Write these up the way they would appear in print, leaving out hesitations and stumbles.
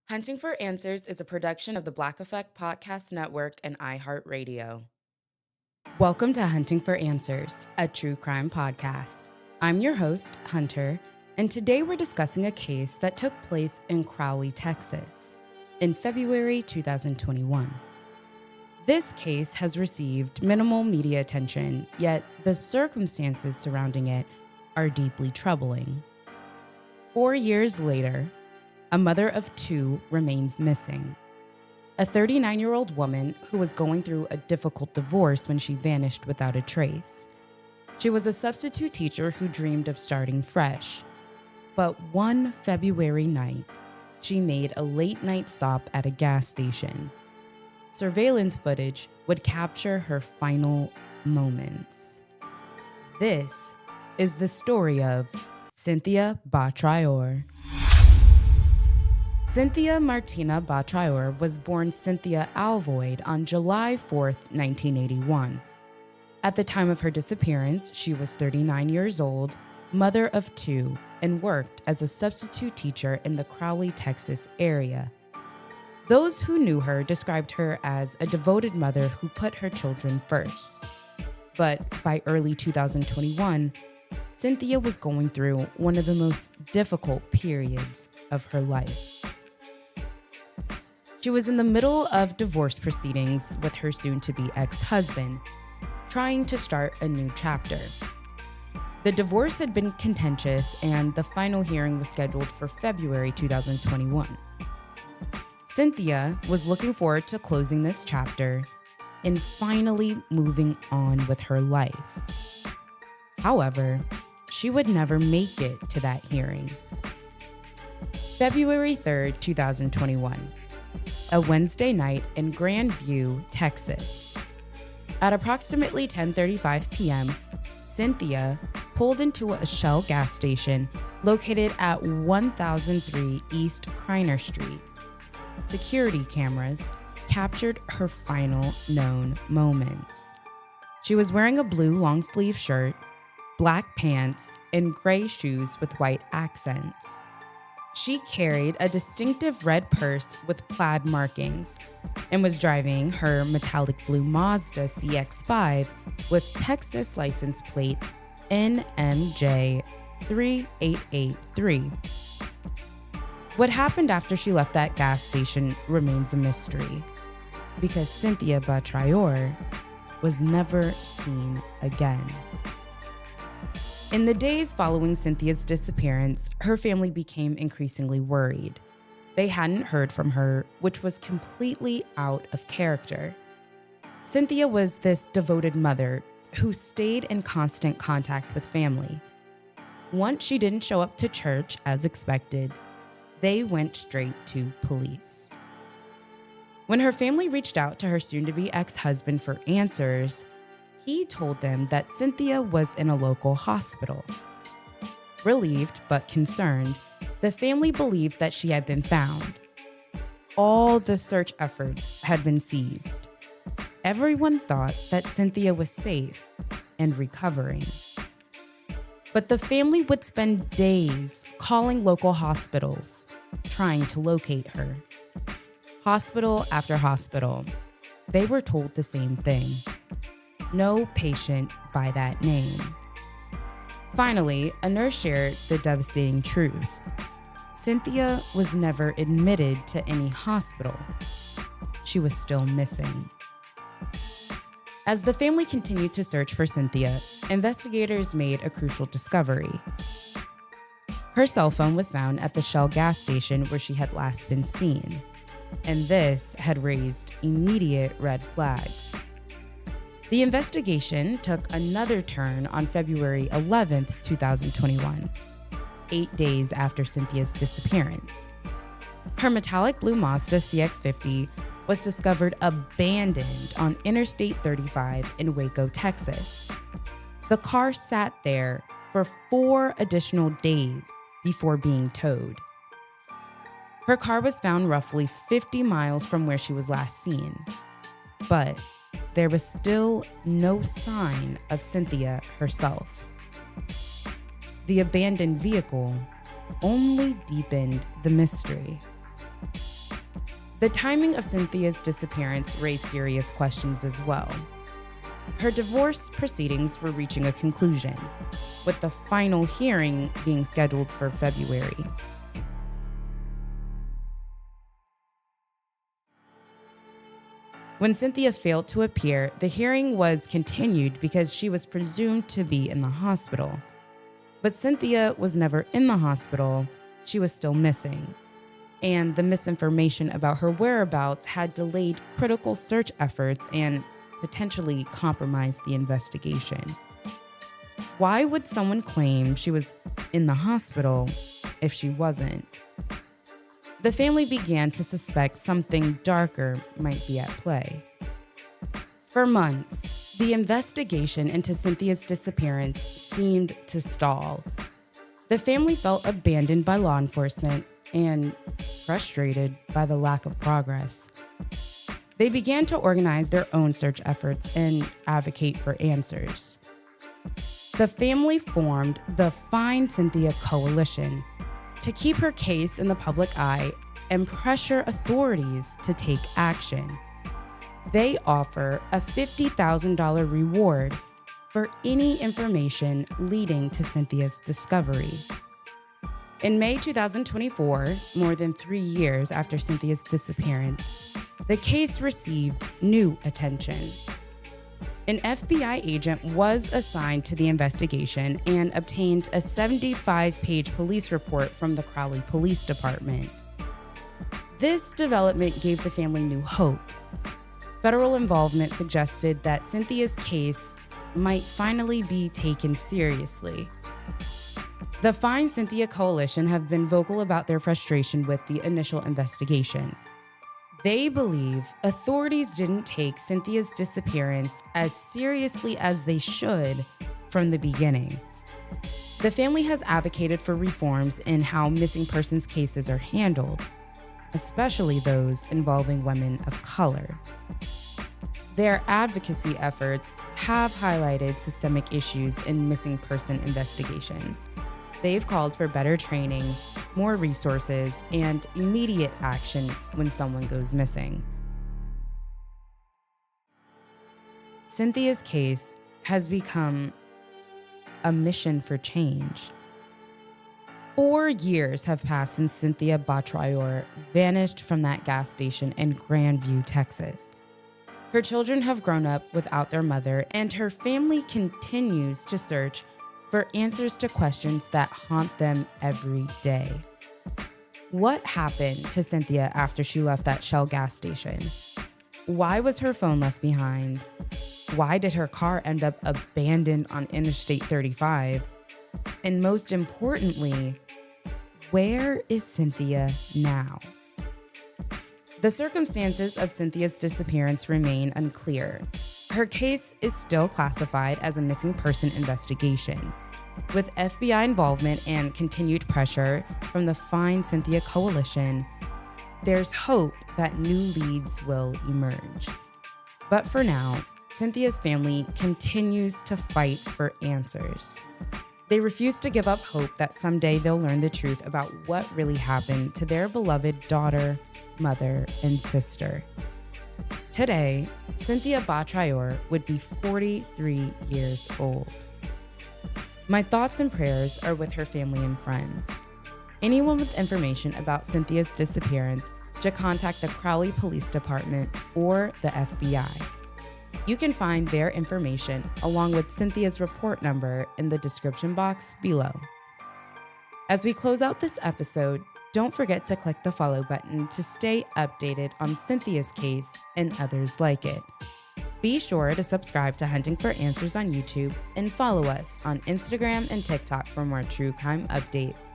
Hunting for Answers is a production of the Black Effect Podcast Network and iHeartRadio. Welcome to Hunting for Answers, a true crime podcast. I'm your host, Hunter, and today we're discussing a case that took place in Crowley, Texas, in February 2021. This case has received minimal media attention, yet the circumstances surrounding it are deeply troubling. 4 years later, a mother of two remains missing. A 39-year-old woman who was going through a difficult divorce when she vanished without a trace. She was a substitute teacher who dreamed of starting fresh. But one February night, she made a late-night stop at a gas station. Surveillance footage would capture her final moments. This is the story of Cynthia Bah-Traore. Cynthia Martina Bah-Traore was born Cynthia Alvoid on July 4, 1981. At the time of her disappearance, she was 39 years old, mother of two, and worked as a substitute teacher in the Crowley, Texas area. Those who knew her described her as a devoted mother who put her children first. But by early 2021, Cynthia was going through one of the most difficult periods of her life. She was in the middle of divorce proceedings with her soon-to-be ex-husband, trying to start a new chapter. The divorce had been contentious, and the final hearing was scheduled for February 2021. Cynthia was looking forward to closing this chapter and finally moving on with her life. However, she would never make it to that hearing. February 3rd, 2021. A Wednesday night in Grandview, Texas. At approximately 10:35 p.m., Cynthia pulled into a Shell gas station located at 1003 East Kreiner Street. Security cameras captured her final known moments. She was wearing a blue long-sleeve shirt, black pants, and gray shoes with white accents. She carried a distinctive red purse with plaid markings and was driving her metallic blue Mazda CX-5 with Texas license plate NMJ3883. What happened after she left that gas station remains a mystery, because Cynthia Bah-Traore was never seen again. In the days following Cynthia's disappearance, her family became increasingly worried. They hadn't heard from her, which was completely out of character. Cynthia was this devoted mother who stayed in constant contact with family. Once she didn't show up to church as expected, they went straight to police. When her family reached out to her soon-to-be ex-husband for answers, he told them that Cynthia was in a local hospital. Relieved but concerned, the family believed that she had been found. All the search efforts had been ceased. Everyone thought that Cynthia was safe and recovering. But the family would spend days calling local hospitals, trying to locate her. Hospital after hospital, they were told the same thing. No patient by that name. Finally, a nurse shared the devastating truth. Cynthia was never admitted to any hospital. She was still missing. As the family continued to search for Cynthia, investigators made a crucial discovery. Her cell phone was found at the Shell gas station where she had last been seen, and this had raised immediate red flags. The investigation took another turn on February 11th, 2021, 8 days after Cynthia's disappearance. Her metallic blue Mazda CX-50 was discovered abandoned on Interstate 35 in Waco, Texas. The car sat there for 4 additional days before being towed. Her car was found roughly 50 miles from where she was last seen, but there was still no sign of Cynthia herself. The abandoned vehicle only deepened the mystery. The timing of Cynthia's disappearance raised serious questions as well. Her divorce proceedings were reaching a conclusion, with the final hearing being scheduled for February. When Cynthia failed to appear, the hearing was continued because she was presumed to be in the hospital. But Cynthia was never in the hospital. She was still missing. And the misinformation about her whereabouts had delayed critical search efforts and potentially compromised the investigation. Why would someone claim she was in the hospital if she wasn't? The family began to suspect something darker might be at play. For months, the investigation into Cynthia's disappearance seemed to stall. The family felt abandoned by law enforcement and frustrated by the lack of progress. They began to organize their own search efforts and advocate for answers. The family formed the Find Cynthia Coalition to keep her case in the public eye and pressure authorities to take action. They offer a $50,000 reward for any information leading to Cynthia's discovery. In May 2024, more than 3 years after Cynthia's disappearance, the case received new attention. An FBI agent was assigned to the investigation and obtained a 75-page police report from the Crowley Police Department. This development gave the family new hope. Federal involvement suggested that Cynthia's case might finally be taken seriously. The Find Cynthia Coalition have been vocal about their frustration with the initial investigation. They believe authorities didn't take Cynthia's disappearance as seriously as they should from the beginning. The family has advocated for reforms in how missing persons cases are handled, especially those involving women of color. Their advocacy efforts have highlighted systemic issues in missing person investigations. They've called for better training, more resources, and immediate action when someone goes missing. Cynthia's case has become a mission for change. 4 years have passed since Cynthia Bah-Traore vanished from that gas station in Grandview, Texas. Her children have grown up without their mother, and her family continues to search for answers to questions that haunt them every day. What happened to Cynthia after she left that Shell gas station? Why was her phone left behind? Why did her car end up abandoned on Interstate 35? And most importantly, where is Cynthia now? The circumstances of Cynthia's disappearance remain unclear. Her case is still classified as a missing person investigation. With FBI involvement and continued pressure from the Find Cynthia Coalition, there's hope that new leads will emerge. But for now, Cynthia's family continues to fight for answers. They refuse to give up hope that someday they'll learn the truth about what really happened to their beloved daughter, mother, and sister. Today, Cynthia Bah-Traore would be 43 years old. My thoughts and prayers are with her family and friends. Anyone with information about Cynthia's disappearance should contact the Crowley Police Department or the FBI. You can find their information along with Cynthia's report number in the description box below. As we close out this episode, don't forget to click the follow button to stay updated on Cynthia's case and others like it. Be sure to subscribe to Hunting for Answers on YouTube and follow us on Instagram and TikTok for more true crime updates.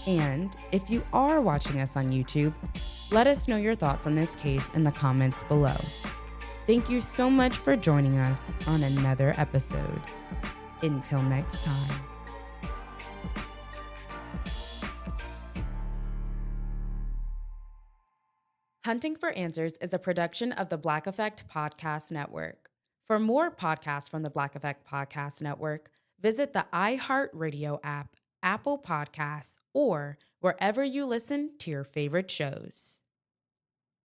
And if you are watching us on YouTube, let us know your thoughts on this case in the comments below. Thank you so much for joining us on another episode. Until next time. Hunting for Answers is a production of the Black Effect Podcast Network. For more podcasts from the Black Effect Podcast Network, visit the iHeartRadio app, Apple Podcasts, or wherever you listen to your favorite shows.